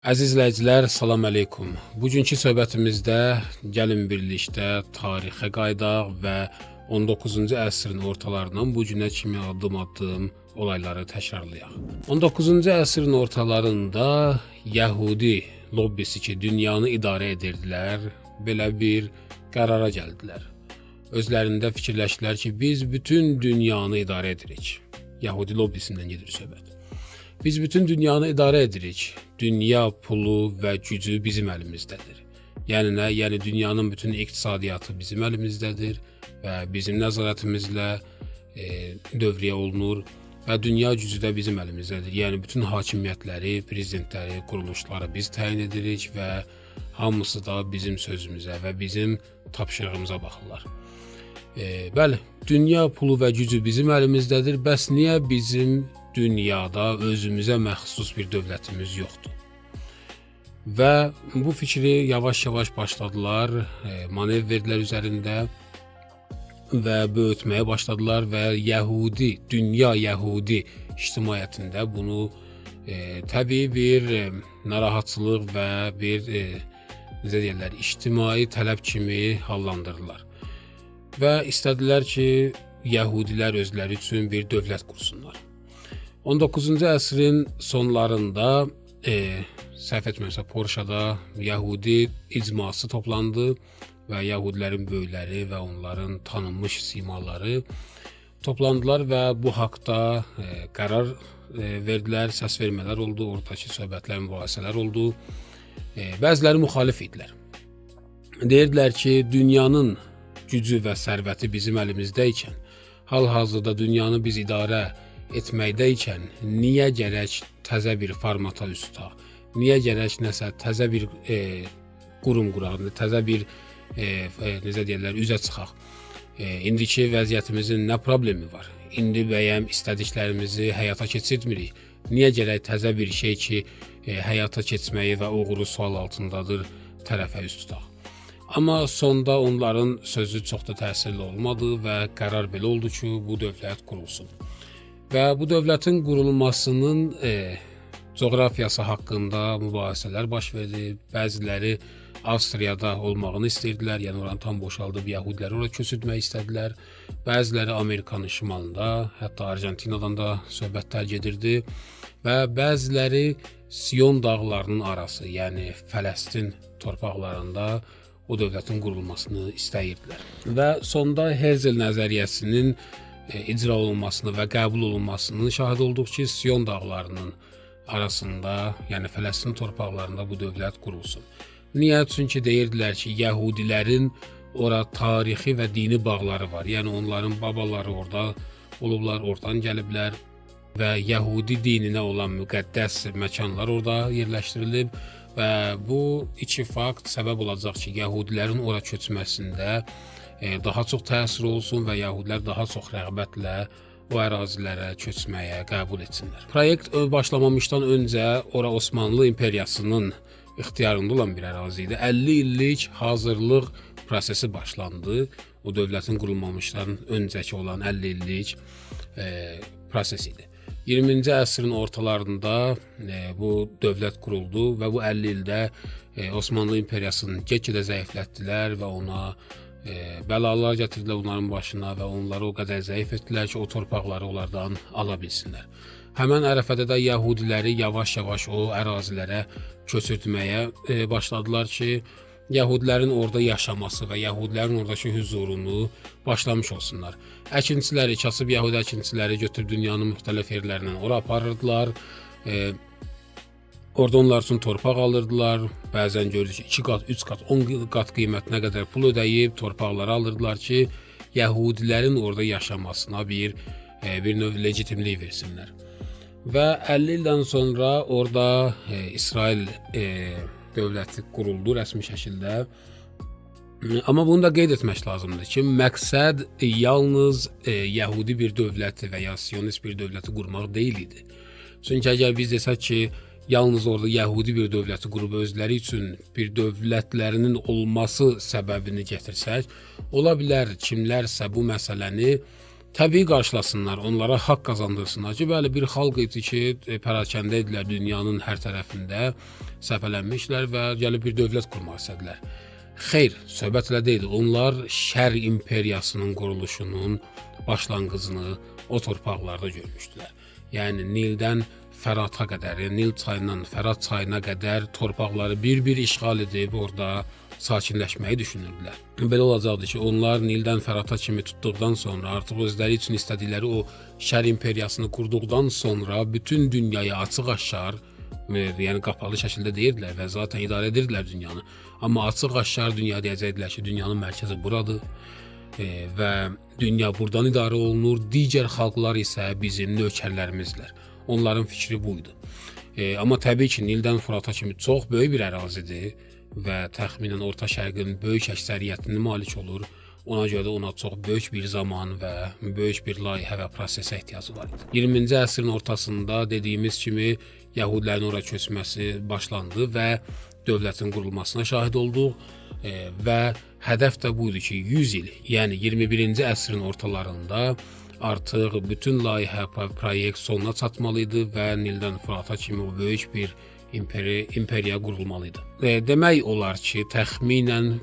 Əziz izləyicilər, salam əleykum. Bugünkü söhbətimizdə gəlin birlikdə tarixə qaydaq və 19-cu əsrin ortalarından bu günə kimi addım-addım olayları təkrarlayaq. 19-cu əsrin ortalarında Yəhudi lobbisi ki, dünyanı idarə edirdilər, belə bir qərara gəldilər. Özlərində fikirləşdilər ki, biz bütün dünyanı idarə edirik. Yəhudi lobbisindən gedir söhbət. Biz bütün dünyanı idarə edirik. Dünya pulu və gücü bizim əlimizdədir. Yəni nə? Yəni dünyanın bütün iqtisadiyyatı bizim əlimizdədir və bizim nəzarətimizlə dövriyyə olunur və dünya gücü də bizim əlimizdədir. Yəni bütün hakimiyyətləri, prezidentləri, quruluşları biz təyin edirik və hamısı da bizim sözümüzə və bizim tapşırığımıza baxırlar. Bəli, dünya pulu və gücü bizim əlimizdədir. Bəs niyə bizim dünyada özümüzə məxsus bir dövlətimiz yoxdur? Və bu fikri yavaş-yavaş başladılar, manev verdilər üzərində və böyütməyə başladılar və Yəhudi, dünya Yəhudi ictimaiyyətində bunu təbii bir narahatçılıq və bir necə deyirlər, ictimai tələb kimi hallandırdılar. Və istədilər ki, Yəhudilər özləri üçün bir dövlət qursunlar. 19-cu əsrin sonlarında səhv etmirəmsə Polşada Yəhudi icması toplandı və Yəhudilərin böyükləri və onların tanınmış simaları toplandılar və bu haqda qərar verdilər, səs vermələr oldu, oradakı söhbətlər, mübahisələr oldu. Bəziləri müxalif idilər. Deyirdilər ki, dünyanın gücü və sərvəti bizim əlimizdəykən, hal-hazırda dünyanı biz idarə etməkdəykən, niyə gərək təzə bir formata üst tutaq? Niyə gərək nəsə təzə bir qurum quraq, təzə bir necə deyirlər, üzə çıxaq? İndiki vəziyyətimizin nə problemi var? İndi bəyəm istədiklərimizi həyata keçirtmirik. Niyə gərək təzə bir şey ki, həyata keçməyi və uğuru sual altındadır, tərəfə üst tutaq? Amma sonda onların sözü çox da təsirli olmadı və qərar belə oldu ki, bu dövlət qurulsun. Və bu dövlətin qurulmasının coğrafiyası haqqında mübahisələr baş verdi. Bəziləri Avstriyada olmağını istəyirdilər, yəni oranı tam boşaldıb Yəhudiləri ora köçürtmək istədilər. Bəziləri Amerikanın şimalında, hətta Argentinadan da söhbətlər gedirdi və bəziləri Sion dağlarının arası, yəni Fələstin torpaqlarında o dövlətin qurulmasını istəyirdilər. Və sonda Herzl nəzəriyyəsinin icra olunmasını və qəbul olunmasının şahid olduq ki, Sion dağlarının arasında, yəni Fələstin torpaqlarında bu dövlət qurulsun. Niyə? Çünki deyirdilər ki, Yəhudilərin ora tarixi və dini bağları var. Yəni onların babaları orada olublar, oradan gəliblər və Yəhudi dininə olan müqəddəs məkanlar orada yerləşdirilib və bu iki fakt səbəb olacaq ki, Yəhudilərin ora köçməsində daha çox təsir olsun və Yəhudilər daha çox rəğbətlə o ərazilərə köçməyə qəbul etsinlər. Proyekt başlamamışdan öncə ora Osmanlı İmperiyasının ixtiyarında olan bir ərazi idi. 50 illik hazırlıq prosesi başlandı. O dövlətin qurulmamışdan öncəki olan 50 illik proses idi. 20-ci əsrin ortalarında bu dövlət quruldu və bu 50 ildə Osmanlı İmperiyasını get-gedə zəiflətdilər və ona bəlalar gətirdilər onların başına və onları o qədər zəif etdilər ki, o torpaqları onlardan ala bilsinlər. Həmən ərəfədə də Yəhudiləri yavaş-yavaş o ərazilərə köçürtməyə başladılar ki, Yəhudilərin orada yaşaması və Yəhudilərin oradakı hüzurunu başlamış olsunlar. Əkinçiləri, kasıb Yəhudi əkinçiləri götürüb dünyanın müxtəlif yerlərindən ora aparırdılar. Orada onlar üçün torpaq alırdılar. Bəzən görürük ki, 2 qat, 3 qat, 10 qat qiymətinə qədər pul ödəyib torpaqları alırdılar ki, Yəhudilərin orada yaşamasına bir növ legitimlik versinlər. Və 50 ildən sonra orada İsrail dövləti quruldu rəsmi şəkildə. Amma bunu da qeyd etmək lazımdır ki, məqsəd yalnız Yəhudi bir dövləti və ya Sionist bir dövləti qurmaq deyil idi. Çünki əgər biz desək ki, yalnız orada Yəhudi bir dövləti qurub özləri üçün bir dövlətlərinin olması səbəbini gətirsək, ola bilər kimlərsə bu məsələni Təbii qarşılasınlar, onlara haqq qazandırsınlar ki, bəli bir xalq idi ki, pərakəndə idilər dünyanın hər tərəfində səpələnmişlər və gəlib bir dövlət qurmaq istədilər. Xeyr, söhbət elə deyil. Onlar şər imperiyasının quruluşunun başlanğıcını o torpaqlarda görmüşdülər. Yəni Nildən Fərata qədər, Nil çayından Fərat çayına qədər torpaqları bir-bir işğal edib orada sakinləşməyi düşünürdülər. Belə olacaqdı ki, onlar Nildən Fərata kimi tutduqdan sonra, artıq özləri üçün istədikləri o şər imperiyasını qurduqdan sonra bütün dünyaya açıq-aşkar, yəni qapalı şəkildə deyirdilər və zaten idarə edirdilər dünyanı. Amma açıq-aşkar dünya deyəcəkdilər ki, dünyanın mərkəzi buradır və dünya buradan idarə olunur, digər xalqlar isə bizim nökərlərimizdir. Onların fikri buydu. Amma təbii ki, Nildən Fərata kimi çox böyük bir ərazidir və təxminən Orta Şərqin böyük əksəriyyətini malik olur. Ona görə də ona çox böyük bir zaman və böyük bir layihə və prosesə ehtiyacı var idi. 20-ci əsrin ortasında dediyimiz kimi Yəhudilərin ora köçməsi başlandı və dövlətin qurulmasına şahid olduq və hədəf də buydu ki, 100 il, yəni 21-ci əsrin ortalarında artıq bütün layihə, proyekt sonuna çatmalı idi və Nildən Fərata kimi o böyük bir imperiya qurulmalıydı. Demək olar ki, təxminən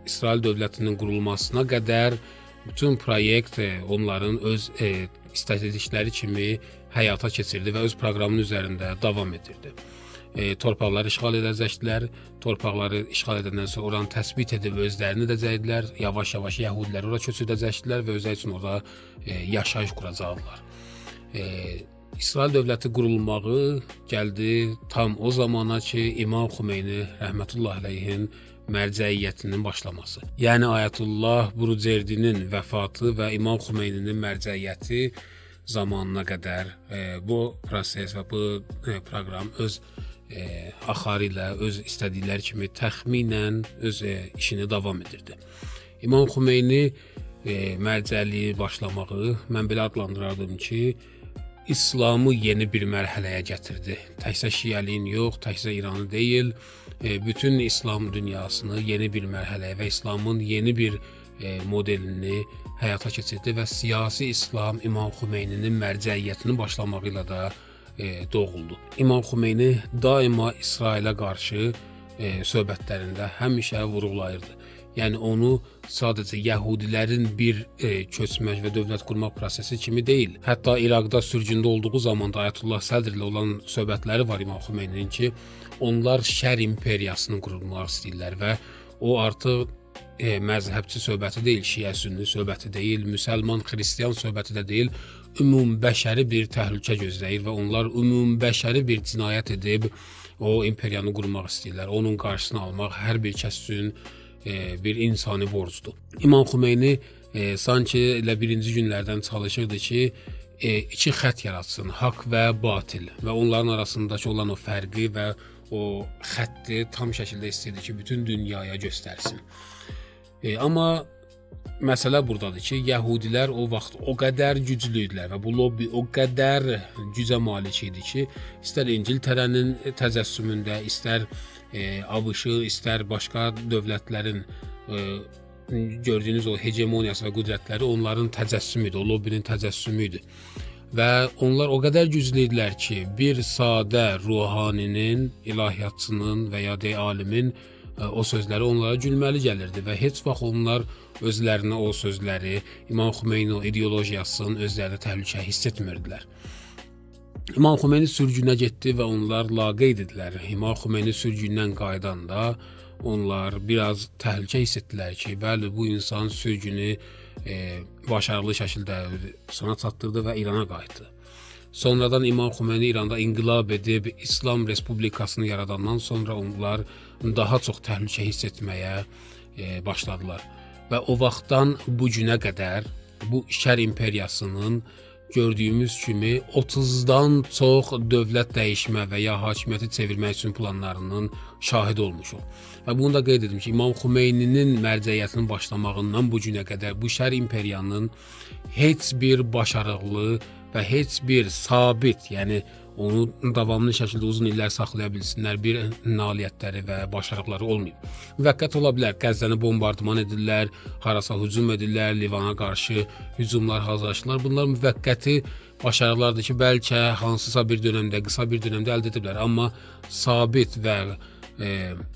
İsrail dövlətinin qurulmasına qədər bütün proyekt onların öz istədikləri kimi həyata keçirdi və öz proqramının üzərində davam edirdi. Torpaqları işğal edəcəkdilər, torpaqları işğal edəndən sonra oranı təsbit edib özlərini edəcəkdilər, yavaş-yavaş Yəhudilər ora köçürəcəkdilər və özləri üçün orada yaşayış quracaqdılar. İsrail dövləti qurulmağı gəldi tam o zamana ki, İmam Xümeyni rəhmətullah əleyhin mərcəiyyətinin başlaması. Yəni Ayətullah Burucerdinin vəfatı və İmam Xümeyninin mərcəiyyəti zamanına qədər bu proses və bu proqram öz axarı ilə öz istədikləri kimi təxminən öz işini davam edirdi. İmam Xümeyni mərcəliyi başlamağı mən belə adlandırardım ki, İslamı yeni bir mərhələyə gətirdi. Təkcə şiəliyin yox, təkcə İranı deyil, bütün İslam dünyasını yeni bir mərhələyə və İslamın yeni bir modelini həyata keçirdi və siyasi İslam İmam Xümeyninin mərcəiyyətinin başlamağı ilə də doğuldu. İmam Xümeyni daima İsrailə qarşı söhbətlərində həmişə vurğulayırdı. Yəni onu sadəcə Yəhudilərin bir köçmək və dövlət qurmaq prosesi kimi deyil. Hətta İraqda sürgündə olduğu zamanda Ayətullah Sədr ilə olan söhbətləri var İmam Xümeyninin ki, onlar şər imperiyasını qurmaq istəyirlər və o artıq məzhəbçi söhbəti deyil, şiə sünni söhbəti deyil, müsəlman xristian söhbəti də deyil, ümumbəşəri bir təhlükə gözləyir və onlar ümumbəşəri bir cinayət edib o imperiyanı qurmaq istəyirlər. Onun qarşısını almaq hər bir kəs üçün bir insani borcdur. İmam Xümeyni sanki elə birinci günlərdən çalışırdı ki, iki xətt yaratsın, haqq və batil və onların arasındakı olan o fərqi və o xətti tam şəkildə istəyirdi ki, bütün dünyaya göstərsin. Amma məsələ buradadır ki, Yəhudilər o vaxt o qədər güclü idilər və bu lobbi o qədər gücə malik idi ki, istər İngiltərənin təcəssümündə, istər ABŞ-ı, istər başqa dövlətlərin gördüyünüz o hegemoniyası və qüdrətləri onların təcəssümü idi, o lobbinin təcəssümü idi. Və onlar o qədər güclü idilər ki, bir sadə ruhaninin, ilahiyyatçının və ya alimin o sözləri onlara gülməli gəlirdi və heç vaxt onlar özlərinə o sözləri, İmam Xümeyni o ideologiyasının özlərinə təhlükə hiss etmirdilər. İmam Xümeyni sürgünə getdi və onlar laqeyd idilər. İmam Xümeyni sürgündən qaydanda onlar biraz təhlükə hiss etdilər ki, bəli bu insan sürgünü başarılı şəkildə sona çatdırdı və İrana qayıtdı. Sonradan İmam Xümeyni İranda inqilab edib İslam Respublikasını yaradandan sonra onlar daha çox təhlükə hiss etməyə başladılar. Və o vaxtdan bu günə qədər bu şər imperiyasının gördüyümüz kimi 30-dan çox dövlət dəyişmə və ya hakimiyyəti çevirmək üçün planlarının şahid olmuşuq. Və bunu da qeyd edim ki, İmam Xümeyninin mərcəiyyətinin başlamağından bu günə qədər bu şər imperiyanın heç bir başarıqlı və heç bir sabit, yəni onu davamlı şəkildə uzun illər saxlaya bilsinlər, bir nailiyyətləri və başarıqları olmayıb. Müvəqqəti ola bilər, Qəzzəni bombardman edirlər, harasa hücum edirlər, Livana qarşı hücumlar hazırlaşırlar. Bunlar müvəqqəti başarılardır ki, bəlkə hansısa bir dönəmdə, qısa bir dönəmdə əldə ediblər, amma sabit və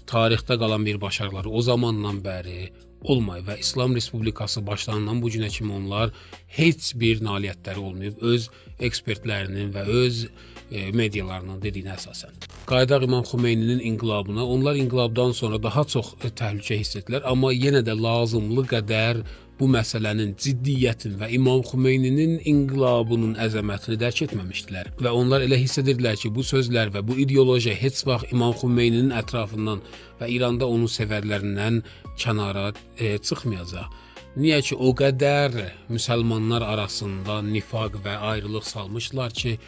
tarixdə qalan bir başarıları o zamandan bəri olmayıb və İslam Respublikası başlanandan bu günə kimi onlar heç bir nailiyyətləri olmayıb, öz ekspertlərinin və öz medialarının dediyinə əsasən. Qayıdaq İmam Xumeyninin inqilabına. Onlar inqilabdan sonra daha çox təhlükə hiss etdilər, amma yenə də lazımlı qədər bu məsələnin ciddiyyətini və İmam Xumeyninin inqilabının əzəmətini dərk etməmişdilər. Və onlar elə hiss edirdilər ki, bu sözlər və bu ideologiya heç vaxt İmam Xumeyninin ətrafından və İranda onun sevərlərindən kənara çıxmayacaq. Niyə ki, o qədər müsəlmanlar arasında nifaq və ayrılıq salmışlar ki,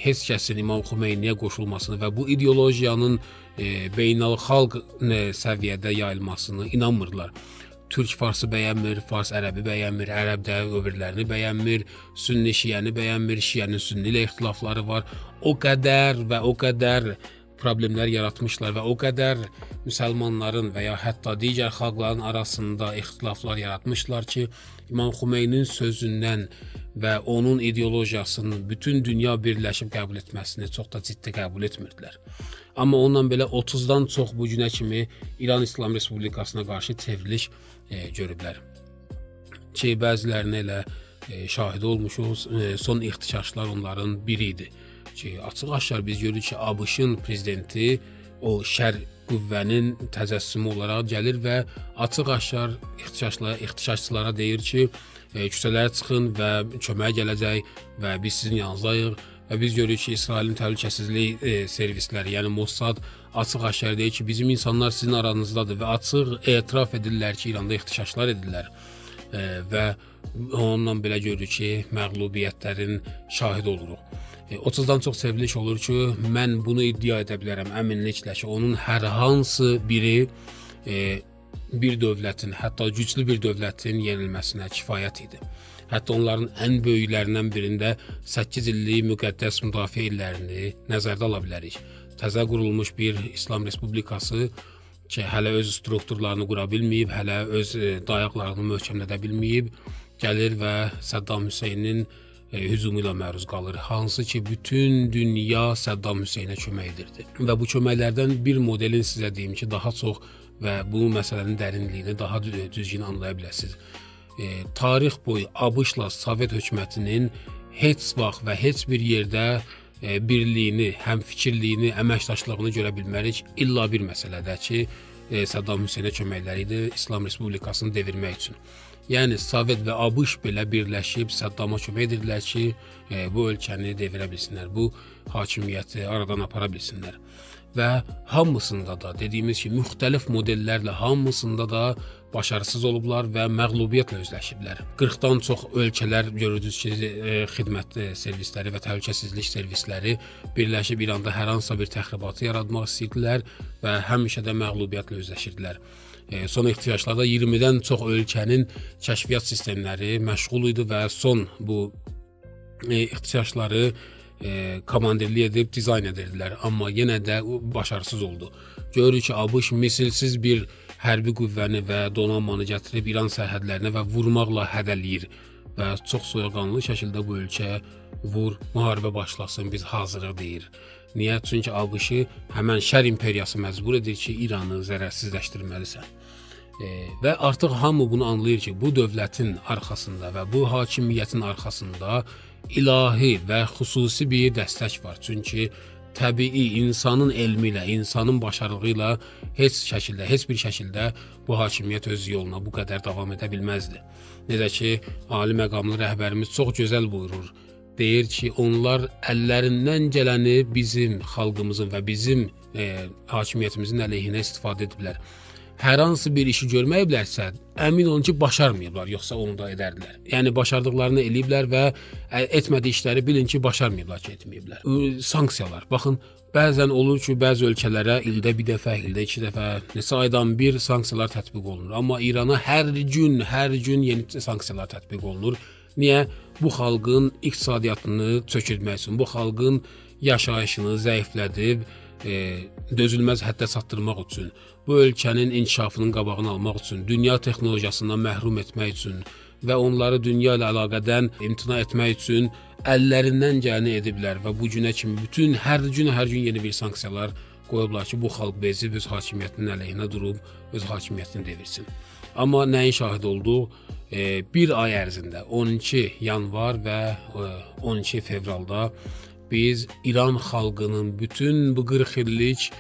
heç kəsin İmam Xumeyniyə qoşulmasını və bu ideologiyanın beynəlxalq səviyyədə yayılmasını inanmırlar. Türk farsı bəyənmir, fars ərəbi bəyənmir, ərəb də öbürlərini bəyənmir, sünni şiəni bəyənmir, şiənin sünni ilə ixtilafları var. O qədər və o qədər problemlər yaratmışlar və o qədər müsəlmanların və ya hətta digər xalqların arasında ixtilaflar yaratmışlar ki, İmam Xumeyninin sözündən və onun ideologiyasını bütün dünya birləşib qəbul etməsini çox da ciddi qəbul etmirdilər. Amma ondan belə 30-dan çox bu günə kimi İran İslam Respublikasına qarşı çevriliş görüblər. Ki, bəzilərinə elə şahid olmuşuq, son ixtişaşlar onların biri idi. Ki, açıq-aşkar biz görürük ki, ABŞ-ın prezidenti o şər qüvvənin təcəssümü olaraq gəlir və açıq-aşkar ixtişaşçılara deyir ki, küçələrə çıxın və kömək gələcək və biz sizin yanınızdayıq. Və biz görürük ki, İsrailin təhlükəsizlik servisləri, yəni Mossad açıq-aşkar deyir ki, bizim insanlar sizin aranızdadır və açıq etiraf edirlər ki, İranda ixtişaşlar edirlər. Və onunla belə görürük ki, məğlubiyyətlərin şahid oluruq. 30-dan çox çevriliş olur ki, mən bunu iddia edə bilərəm əminliklə ki, onun hər hansı biri bir dövlətin, hətta güclü bir dövlətin yenilməsinə kifayət idi. Hətta onların ən böyüklərindən birində 8 illik müqəddəs müdafiə illərini nəzərdə ala bilərik. Təzə qurulmuş bir İslam Respublikası ki, hələ öz strukturlarını qura bilməyib, hələ öz dayaqlarını möhkəmlədə bilməyib, gəlir və Səddam Hüseynin hücumu ilə məruz qalır. Hansı ki, bütün dünya Səddam Hüseynə kömək edirdi. Və bu köməklərdən bir modelin sizə deyim ki, daha çox və bu məsələnin dərinliyini daha düzgün anlaya biləsiniz. Tarix boyu ABŞ-la Sovet hökumətinin heç vaxt və heç bir yerdə birliyini, həmfikirliyini, əməkdaşlığını görə bilmərik. İlla bir məsələdə ki, Səddam Hüseynə köməkləri idi İslam Respublikasını devirmək üçün. Yəni, Sovet və ABŞ belə birləşib Səddama kömək edirlər ki, bu ölkəni devirə bilsinlər, bu hakimiyyəti aradan apara bilsinlər. Və hamısında da, dediyimiz ki, müxtəlif modellərlə hamısında da başarısız olublar və məğlubiyyətlə üzləşiblər. 40-dan çox ölkələr görürsünüz ki, xidmət servisləri və təhlükəsizlik servisləri birləşib İranda hər hansısa bir təxribatı yaratmaq istəyirdilər və həmişə də məğlubiyyətlə üzləşirdilər. Son ixtişaşlarda 20-dən çox ölkənin kəşfiyyat sistemləri məşğul idi və son bu ixtişaşları komandirlik edib dizayn edirdilər, amma yenə də başarısız oldu. Görürük ki, ABŞ misilsiz bir hərbi qüvvəni və donanmanı gətirib İran sərhədlərinə və vurmaqla hədələyir və çox soyuqqanlı şəkildə bu ölkə vur, müharibə başlasın, biz hazırıq deyir. Niyə? Çünki ABŞ həmən şər imperiyası məcbur edir ki, İranı zərərsizləşdirməlisən. Və artıq hamı bunu anlayır ki, bu dövlətin arxasında və bu hakimiyyətin arxasında ilahi və xüsusi bir dəstək var. Çünki təbii insanın elmi ilə, insanın başarığı ilə heç bir şəkildə bu hakimiyyət öz yoluna bu qədər davam edə bilməzdi. Necə ki, ali məqamlı rəhbərimiz çox gözəl buyurur. Deyir ki, onlar əllərindən gələni bizim xalqımızın və bizim hakimiyyətimizin əleyhinə istifadə ediblər. Hər hansı bir işi görməyiblərsə, əmin olun ki, başarmayıblar, yoxsa onu da edərdilər. Yəni, başardıqlarını eləyiblər və etmədiyi işləri bilin ki, başarmayıblar ki, etməyiblər. Sanksiyalar, baxın, bəzən olur ki, bəzi ölkələrə ildə bir dəfə, ildə iki dəfə, neçə aydan bir sanksiyalar tətbiq olunur. Amma İrana hər gün yeni sanksiyalar tətbiq olunur. Niyə? Bu xalqın iqtisadiyyatını çökürtmək üçün, bu xalqın yaşayışını zəiflədib, dözülməz həddə çatdırmaq üçün, bu ölkənin inkişafının qabağını almaq üçün, dünya texnologiyasından məhrum etmək üçün və onları dünya ilə əlaqədən imtina etmək üçün əllərindən gələni ediblər və bu günə kimi bütün hər gün yeni bir sanksiyalar qoyublar ki, bu xalq bezib öz hakimiyyətinin əleyhinə durub öz hakimiyyətini devirsin. Amma nəyin şahid olduq? Bir ay ərzində 12 yanvar və 12 fevralda biz İran xalqının bütün bu 40 illik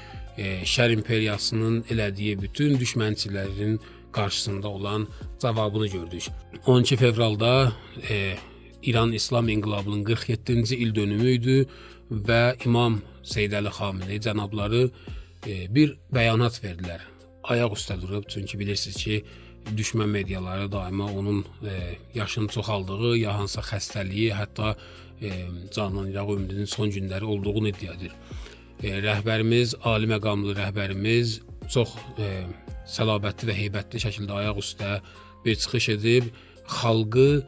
Şər imperiyasının elədiyi bütün düşmənçilərin qarşısında olan cavabını gördük. 12 fevralda İran İslam İnqilabının 47-ci il dönümü idi və İmam Seyyid Əli Xamenei cənabları bir bəyanat verdilər. Ayaq üstə durub, çünki bilirsiniz ki, düşmən mediaları daima onun yaşının çoxaldığı, ya hansısa xəstəliyi, hətta canından iraq ömrünün son günləri olduğunu iddia edir. Rəhbərimiz, ali məqamlı rəhbərimiz çox səlabətli və heybətli şəkildə ayaq üstə bir çıxış edib, xalqı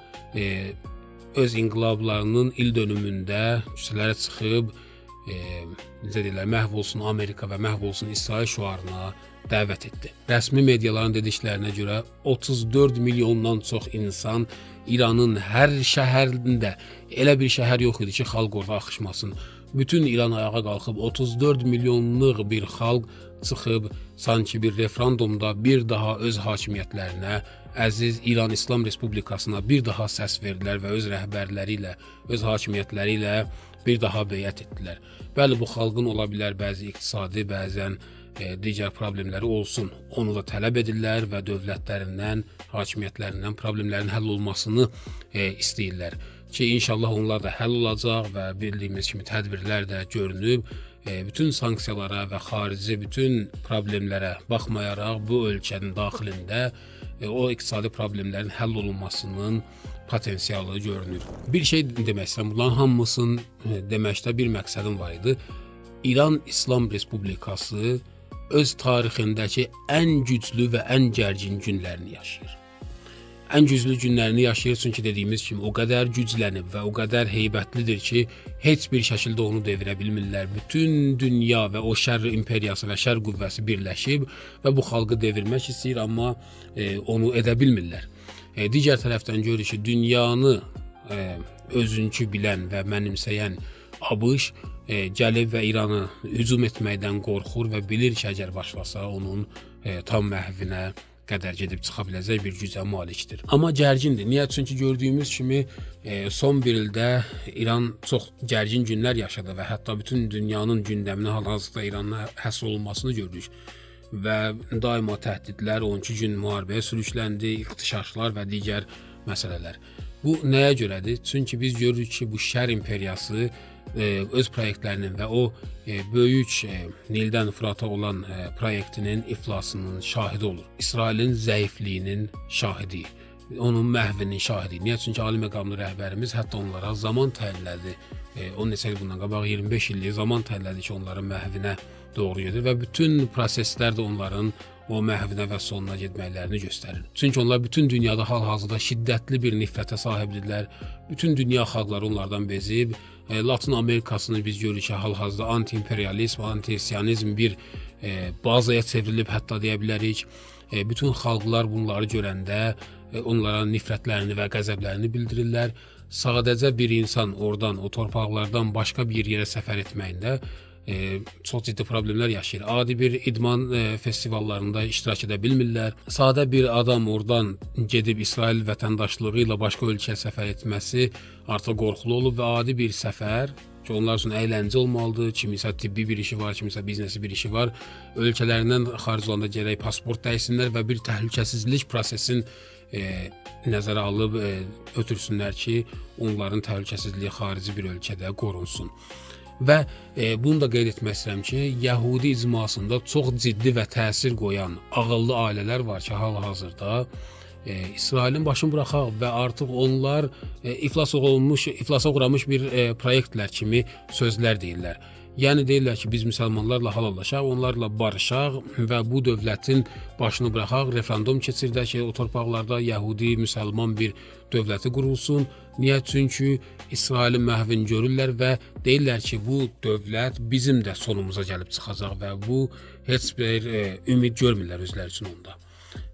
öz inqilablarının il dönümündə küçələrə çıxıb, necə deyirlər, məhv olsun Amerika və məhv olsun İsrail şüarına dəvət etdi. Rəsmi mediaların dediklərinə görə 34 milyondan çox insan İranın hər şəhərində, elə bir şəhər yox idi ki, xalq orada axışmasın. Bütün İran ayağa qalxıb 34 milyonluq bir xalq çıxıb sanki bir referendumda bir daha öz hakimiyyətlərinə, əziz İran İslam Respublikasına bir daha səs verdilər və öz rəhbərləri ilə, öz hakimiyyətləri ilə bir daha beyət etdilər. Bəli, bu xalqın ola bilər bəzi iqtisadi, bəzən digər problemləri olsun. Onu da tələb edirlər və dövlətlərindən, hakimiyyətlərindən problemlərin həll olmasını istəyirlər. Ki, inşallah onlar da həll olacaq və bildiyimiz kimi tədbirlər də görünüb. Bütün sanksiyalara və xarici bütün problemlərə baxmayaraq bu ölkənin daxilində o iqtisadi problemlərin həll olunmasının potensialı görünür. Bir şey demək istəyirəm, bunların hamısını deməkdə bir məqsədim var idi. İran İslam Respublikası öz tarixindəki ən güclü və ən gərgin günlərini yaşayır. Ən güclü günlərini yaşayır, çünki dediyimiz kimi o qədər güclənib və o qədər heybətlidir ki, heç bir şəkildə onu devirə bilmirlər. Bütün dünya və o şər imperiyası və şər qüvvəsi birləşib və bu xalqı devirmək istəyir, amma onu edə bilmirlər. Digər tərəfdən görürük ki, dünyanı özünkü bilən və mənimsəyən ABŞ gəlib və İranı hücum etməkdən qorxur və bilir ki, əgər başlasa onun tam məhvinə qədər gedib çıxa biləcək bir gücə malikdir. Amma gərgindir. Niyə? Çünki gördüyümüz kimi son bir ildə İran çox gərgin günlər yaşadı və hətta bütün dünyanın gündəminə hal-hazırda İranla həsr olunmasını gördük. Və daima təhdidlər, 12 gün müharibəyə sürükləndi, ixtişaşlar və digər məsələlər. Bu nəyə görədir? Çünki biz görürük ki, bu şər imperiyası öz proyektlərinin və o böyük Nildən Fırata olan proyektinin iflasının şahidi olur. İsrailin zəifliyinin şahidi, onun məhvinin şahidi. Niyə? Çünki ali məqamlı rəhbərimiz hətta onlara zaman təyinlədi. O neçə il bundan qabaq 25 illik zaman təyinlədi ki, onların məhvinə doğru gedir və bütün proseslər də onların o məhvinə və sonuna getməklərini göstərir. Çünki onlar bütün dünyada hal-hazırda şiddətli bir nifrətə sahibdirlər. Bütün dünya xalqları onlardan bezib. Latin Amerikasını biz görürük ki, hal-hazırda anti-imperializm, anti-siyonizm bir bazaya çevrilib, hətta deyə bilərik. Bütün xalqlar bunları görəndə onlara nifrətlərini və qəzəblərini bildirirlər. Sadəcə bir insan oradan, o torpaqlardan başqa bir yerə səfər etməyində çox ciddi problemlər yaşayır. Adi bir idman festivallarında iştirak edə bilmirlər. Sadə bir adam oradan gedib İsrail vətəndaşlığı ilə başqa ölkəyə səfər etməsi artıq qorxulu olub və adi bir səfər ki, onlar üçün əyləncə olmalıdır. Kimisə tibbi bir işi var, kimisə biznesi bir işi var. Ölkələrindən xaric olanda gərək pasport dəysinlər və bir təhlükəsizlik prosesin nəzərə alıb ötürsünlər ki, onların təhlükəsizliyi xarici bir ölkədə qorunsun. Və bunu da qeyd etmək istəyirəm ki, Yəhudi icmasında çox ciddi və təsir qoyan ağıllı ailələr var ki, hal-hazırda İsrailin başını buraxaq və artıq onlar iflasa uğramış bir proyektlər kimi sözlər deyirlər. Yəni deyirlər ki, biz müsəlmanlarla halallaşaq, onlarla barışaq və bu dövlətin başını buraxaq, referendum keçirdək ki, o torpaqlarda yəhudi, müsəlman bir dövləti qurulsun. Niyə? Çünki İsrailin məhvini görürlər və deyirlər ki, bu dövlət bizim də sonumuza gəlib çıxacaq və bu heç bir ümid görmürlər özləri üçün onda.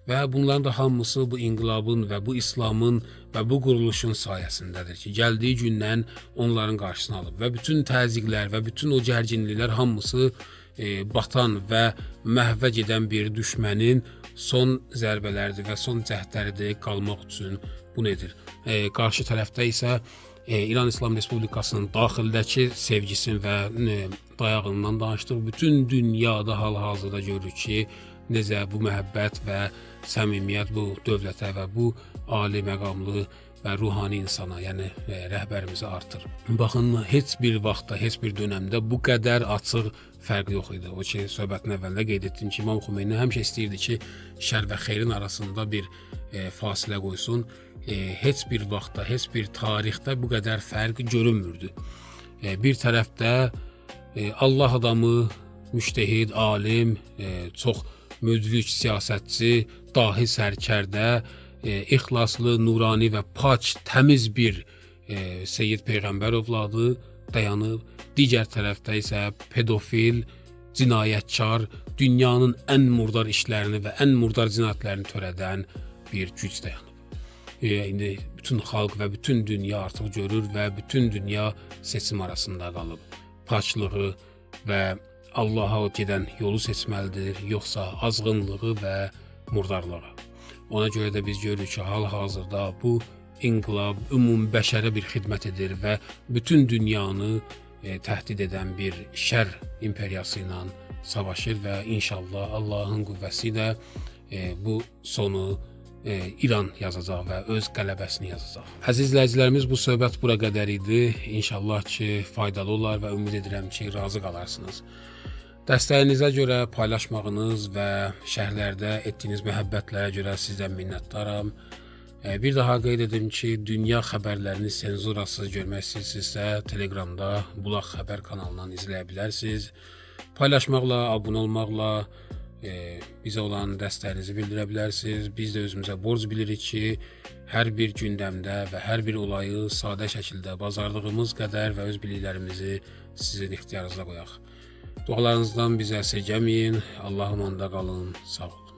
Və bunların da hamısı bu inqilabın və bu İslamın və bu quruluşun sayəsindədir ki, gəldiyi gündən onların qarşısını alıb və bütün təzyiqlər və bütün o gərginliklər hamısı batan və məhvə gedən bir düşmənin son zərbələridir və son cəhdləridir qalmaq üçün bunu edir. Qarşı tərəfdə isə İran İslam Respublikasının daxildəki sevgisini və dayağından danışdıq. Bütün dünyada hal-hazırda görürük ki, necə bu məhəbbət və səmimiyyət bu dövlətə və bu ali məqamlı və ruhani insana, yəni rəhbərimizə artır. Baxın, heç bir vaxtda, heç bir dönəmdə bu qədər açıq fərq yox idi. O ki, söhbətin əvvəlində qeyd etdim ki, İmam Xomeyni həmişə istəyirdi ki, şər və xeyrin arasında bir fasilə qoysun. Heç bir vaxtda, heç bir tarixdə bu qədər fərq görünmürdü. Bir tərəfdə Allah adamı, müştehid, alim, çox müdrik siyasətçi, dahi sərkərdə, ixlaslı, nurani və pak, təmiz bir Seyyid Peyğəmbər övladı dayanıb. Digər tərəfdə isə pedofil, cinayətkar, dünyanın ən murdar işlərini və ən murdar cinayətlərini törədən bir güc dayanıb. İndi bütün xalq və bütün dünya artıq görür və bütün dünya seçim arasında qalıb. Paçlığı və Allaha gedən yolu seçməlidir, yoxsa azğınlığı və murdarlığı. Ona görə də biz görürük ki, hal-hazırda bu inqilab ümumbəşərə bir xidmət edir və bütün dünyanı təhdid edən bir şər imperiyası ilə savaşır və inşallah Allahın qüvvəsi ilə bu sonu İran yazacaq və öz qələbəsini yazacaq. Əziz izləyicilərimiz, bu söhbət bura qədər idi. İnşallah ki, faydalı olar və ümid edirəm ki, razı qalarsınız. Dəstəyinizə görə, paylaşmağınız və şərhlərdə etdiyiniz məhəbbətlərə görə sizdən minnətdaram. Bir daha qeyd edim ki, dünya xəbərlərini senzurasız görmək istəyirsinizsə, Telegramda Bulaq Xəbər kanalından izləyə bilərsiniz. Paylaşmaqla, abunə olmaqla bizə olan dəstəyinizi bildirə bilərsiniz. Biz də özümüzə borc bilirik ki, hər bir gündəmdə və hər bir olayı sadə şəkildə bacardığımız qədər və öz biliklərimizi sizin ixtiyarınıza qoyaq. Dualarınızdan bizə əsirgəməyin. Allahım onda qalın. Sağ olun.